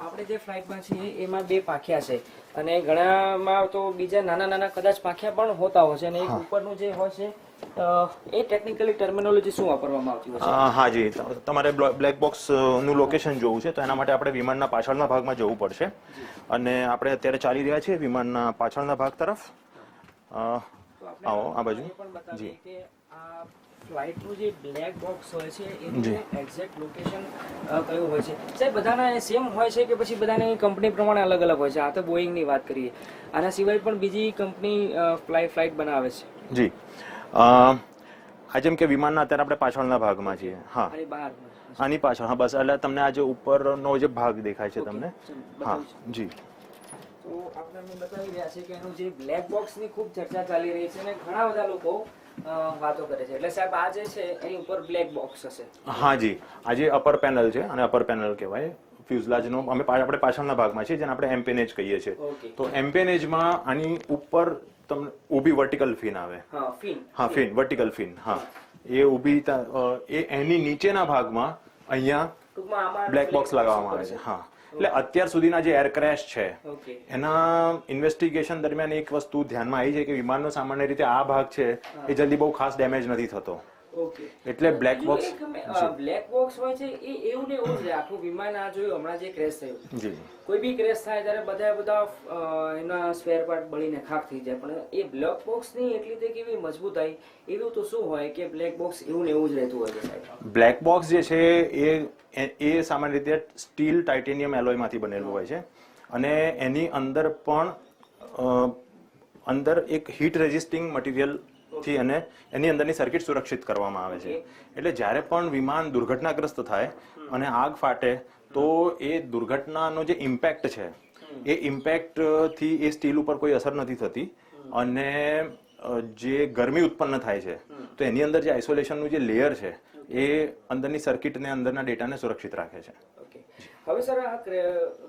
આપણે જે ફ્લાઇટમાં છીએ એમાં 2 પાંખિયા છે અને ઘણામાં તો બીજા નાના નાના કદાચ પાંખિયા પણ હોતા હોય છે અને એક ઉપરનું જે હોય છે એ ટેકનિકલી ટર્મિનોલોજી શું વાપરવામાં આવતી હોય છે? હા જી, તમારે બ્લેક બોક્સ નું લોકેશન જોવું છે તો એના માટે આપણે વિમાનના પાછળના ભાગમાં જવું પડશે અને આપણે અત્યારે ચાલી રહ્યા છીએ વિમાનના પાછળના ભાગ તરફ. આવો આ બાજુ. એ પણ બતાવીએ કે આ ફ્લાઇટનું જે બ્લેક બોક્સ હોય છે એનું એક્ઝેક્ટ લોકેશન કયું હોય છે? સાહેબ, બધાના સેમ હોય છે કે પછી બધાની કંપની પ્રમાણે અલગ અલગ હોય છે? આ તો બોઈંગની વાત કરીએ, આના સિવાય પણ બીજી કંપની ફ્લાઇટ બનાવે છે. જી, આ જેમ કે વિમાનના અત્યારે આપણે પાછળના ભાગમાં છીએ. હા, આની બહાર આની પાછળ. હા, બસ એટલે તમને આ જે ઉપરનો જે ભાગ દેખાય છે તમને. હા જી. તો આપણે અમે બતાવી રહ્યા છે કે એનું જે બ્લેક બોક્સની ખૂબ ચર્ચા ચાલી રહી છે અને ઘણા બધા લોકો વાતો કરે છે. એટલે સાહેબ, આ જે છે એની ઉપર બ્લેક બોક્સ હશે. હા જી, આ જે અપર પેનલ છે અને અપર પેનલ કહેવાય ફ્યુઝલાજનો. આપણે પાછળના ભાગમાં છીએ જેને આપણે એમ્પેનેજ કહીએ છીએ. ઓકે. તો એમ્પેનેજમાં આની ઉપર તમને ઊભી વર્ટિકલ ફિન આવે. હા, ફિન. હા, ફિન, વર્ટિકલ ફિન. હા, એ ઊભી એની નીચેના ભાગમાં અહીંયા ટૂંકમાં આમાં બ્લેક બોક્સ લગાવવામાં આવે છે. હા, એટલે અત્યાર સુધીના જે એર ક્રેશ છે ઓકે. એના ઇન્વેસ્ટિગેશન દરમિયાન એક વસ્તુ ધ્યાનમાં આવી છે કે વિમાનનો સામાન્ય રીતે આ ભાગ છે એ જલ્દી બહુ ખાસ ડેમેજ નથી થતો. ઓકે. એટલે બ્લેક બોક્સ. બ્લેક બોક્સ હોય છે એ એવું ને એવું જ આખું વિમાન આ જોયું હમણાં જે ક્રેશ થયું. જી. કોઈ બી ક્રેશ થાય ત્યારે બધા એના સ્પેર પાર્ટ બળીને ખાખ થઈ જાય, પણ એ બ્લેક બોક્સ ની એટલી તે કેવી મજબૂતાઈ એવું તો શું હોય કે બ્લેક બોક્સ એવું ને એવું જ રહેતું હોય છે સાહેબ? બ્લેક બોક્સ જે છે એ સામાન્ય રીતે સ્ટીલ ટાઇટેનિયમ એલોયમાંથી બનેલું હોય છે અને એની અંદર પણ અંદર એક હીટ રેઝિસ્ટિંગ મટીરિયલ થી અને એની અંદરની સર્કિટ સુરક્ષિત કરવામાં આવે છે. એટલે જ્યારે પણ વિમાન દુર્ઘટનાગ્રસ્ત થાય અને આગ ફાટે તો એ દુર્ઘટનાનો જે ઇમ્પેક્ટ છે એ ઇમ્પેક્ટ થી એ સ્ટીલ ઉપર કોઈ અસર નથી થતી અને જે ગરમી ઉત્પન્ન થાય છે તો એની અંદર જે આઇસોલેશનનું જે લેયર છે એ અંદરની સર્કિટ ને અંદરના ડેટાને સુરક્ષિત રાખે છે. ઓકે. હવે સર, આ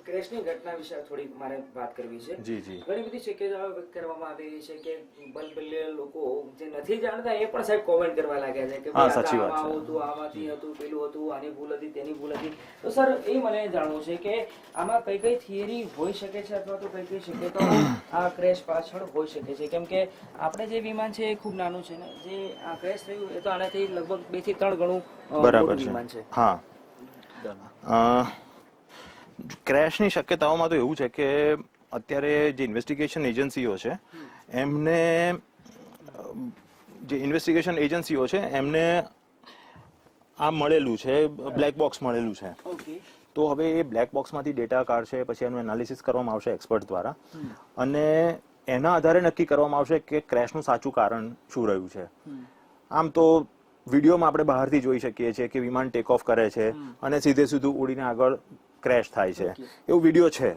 ક્રેશની ઘટના વિશે થોડી મારે વાત કરવી છે. જી જી. ઘણી બધી શક્યતાઓ વ્યક્ત કરવામાં આવી રહી છે કે બલબલ્લે લોકો જે નથી જાણતા એ પણ સાહેબ કોમેન્ટ કરવા લાગ્યા છે કે હા, સાચી વાત છે. આવું હતું, આમાંથી હતું, પેલું હતું, આની ભૂલ હતી, તેની ભૂલ હતી. તો સર, એ મને જાણવું છે કે આમાં કઈ કઈ થિયરી હોઈ શકે છે અથવા તો કઈ કઈ શક્યતાઓ આ ક્રેશ પાછળ હોઈ શકે છે? કેમ કે આપણે જે વિમાન છે એ ખૂબ નાનું છે ને જે આ ક્રેશ થયું એ તો આનાથી લગભગ 2 થી 3 ગણું બરાબર મોટું છે. વિમાન છે. હા, ક્રેશની શક્યતાઓમાં તો એવું છે કે અત્યારે જે ઇન્વેસ્ટિગેશન એજન્સીઓ છે એમને આ મળેલું છે, બ્લેક બોક્સ મળેલું છે. ઓકે. તો હવે એ બ્લેક બોક્સમાંથી ડેટા કાઢશે, પછી એનું એનાલિસિસ કરવામાં આવશે એક્સપર્ટ દ્વારા અને એના આધારે નક્કી કરવામાં આવશે કે ક્રેશનું સાચું કારણ શું રહ્યું છે. આમ તો વિડીયોમાં આપણે બહારથી જોઈ શકીએ છીએ કે વિમાન ટેક ઓફ કરે છે અને સીધું ઉડીને આગળ ક્રેશ થાય છે, એવું વિડીયો છે.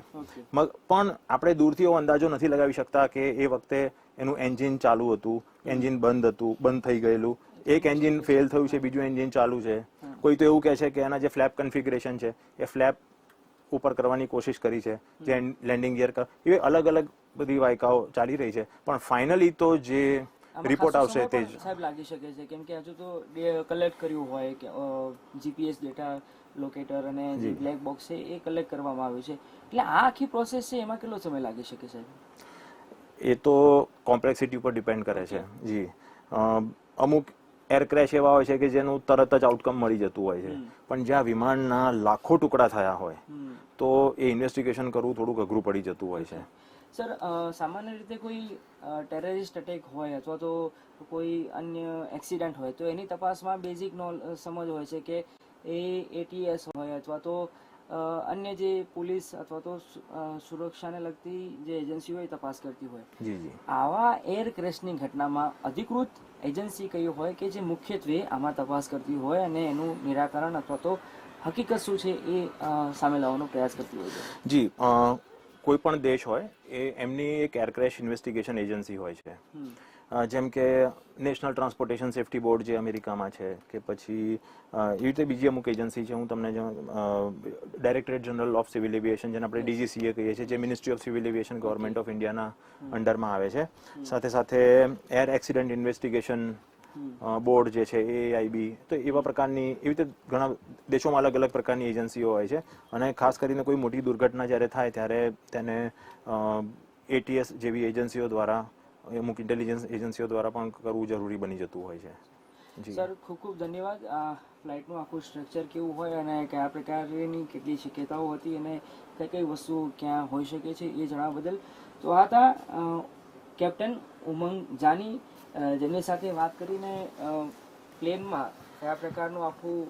પણ આપણે દૂરથી એવો અંદાજો નથી લગાવી શકતા કે એ વખતે એનું એન્જિન ચાલુ હતું, એન્જિન બંધ થઈ ગયેલું, એક એન્જિન ફેલ થયું છે, બીજું એન્જિન ચાલુ છે. કોઈ તો એવું કહે છે કે એના જે ફ્લેપ કન્ફિગરેશન છે એ ફ્લેપ ઉપર કરવાની કોશિશ કરી છે, જે લેન્ડિંગ ગિયર એવી અલગ અલગ બધી વાયકાઓ ચાલી રહી છે. પણ ફાઇનલી તો જે રિપોર્ટ આવશે તે જ સાહેબ લાગી શકે છે કેમ કે હજુ તો કલેક્ટ કર્યું હોય કે જીપીએસ ડેટા લોકેટર અને જે જી. બ્લેક બોક્સ છે એ કલેક્ટ કરવામાં આવ્યું છે, એટલે આ આખી પ્રોસેસ છે એમાં કેટલો સમય લાગી શકે સાહેબ? એ તો કોમ્પ્લેક્સિટી ઉપર ડિપેન્ડ કરે છે જી. અમુક એર ક્રેશ એવા હોય છે કે જેનું તરત જ આઉટકમ મળી જતું હોય છે, પણ જ્યાં વિમાનના લાખો ટુકડા થયા હોય તો એ ઇન્વેસ્ટિગેશન કરવું થોડુંક અઘરું પડી જતું હોય છે. સર, સામાન્ય રીતે કોઈ ટેરરિસ્ટ અટેક હોય અથવા તો કોઈ અન્ય એક્સિડન્ટ હોય તો એની તપાસમાં બેઝિક સમજ હોય છે કે એ એટીએસ હોય અથવા તો અન્ય જે પોલીસ અથવા તો સુરક્ષાને લગતી જે એજન્સી હોય એ તપાસ કરતી હોય. જી જી. આવા એર ક્રેશની ઘટનામાં અધિકૃત એજન્સી કઈ હોય કે જે મુખ્યત્વે આમાં તપાસ કરતી હોય અને એનું નિરાકરણ અથવા તો હકીકત શું છે એ સામે લાવવાનો પ્રયાસ કરતી હોય છે? જી, કોઈ પણ દેશ હોય એ એમની એક એર ક્રેશ ઇન્વેસ્ટિગેશન એજન્સી હોય છે. જેમ કે નેશનલ ટ્રાન્સપોર્ટેશન સેફ્ટી બોર્ડ જે અમેરિકામાં છે, કે પછી એવી રીતે બીજી અમુક એજન્સી છે. હું તમને directorate general of civil aviation, જેને આપણે DGCA કહીએ છીએ, જે ministry of civil aviation government of ઇન્ડિયાના અંડરમાં આવે છે. સાથે સાથે એર એક્સિડન્ટ ઇન્વેસ્ટિગેશન બોર્ડ જે છે AAIB, તો એવા પ્રકારની એવી રીતે ઘણા દેશોમાં અલગ અલગ પ્રકારની એજન્સીઓ હોય છે. અને ખાસ કરીને કોઈ મોટી દુર્ઘટના જ્યારે થાય ત્યારે તેને ATS જેવી એજન્સીઓ દ્વારા, અમુક ઇન્ટેલિજન્સ એજન્સીઓ દ્વારા પણ કરવું જરૂરી બની જતું હોય છે. જી સર, ખૂબ ખૂબ ધન્યવાદ. આ ફ્લાઇટનું આખું સ્ટ્રક્ચર કેવું હોય અને કયા પ્રકારની કેટલી શક્યતાઓ હતી અને કઈ કઈ વસ્તુઓ ક્યાં હોઈ શકે છે એ જણાવવા બદલ. તો આ હતા કેપ્ટન ઉમંગ જાની, જેમની સાથે વાત કરીને પ્લેનમાં કયા પ્રકારનું આખું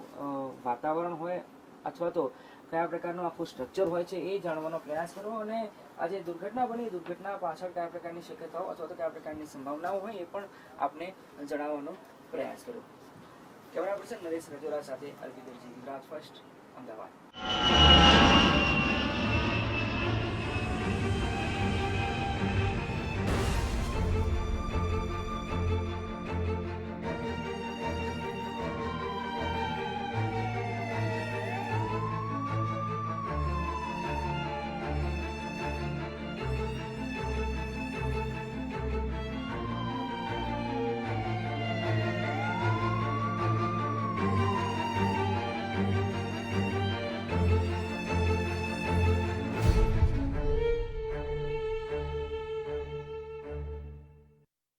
વાતાવરણ હોય અથવા તો કયા પ્રકારનું આખું સ્ટ્રક્ચર હોય છે એ જાણવાનો પ્રયાસ કરો, અને આ જે દુર્ઘટના બની, દુર્ઘટના પાછળ કયા પ્રકારની શક્યતાઓ અથવા તો કયા પ્રકારની સંભાવનાઓ હોય એ પણ આપને જણાવવાનો પ્રયાસ કરો. કેમેરા પર્સન નરેશ રજોરા સાથે અલ્પી દરજી, ગુજરાત ફર્સ્ટ, અમદાવાદ.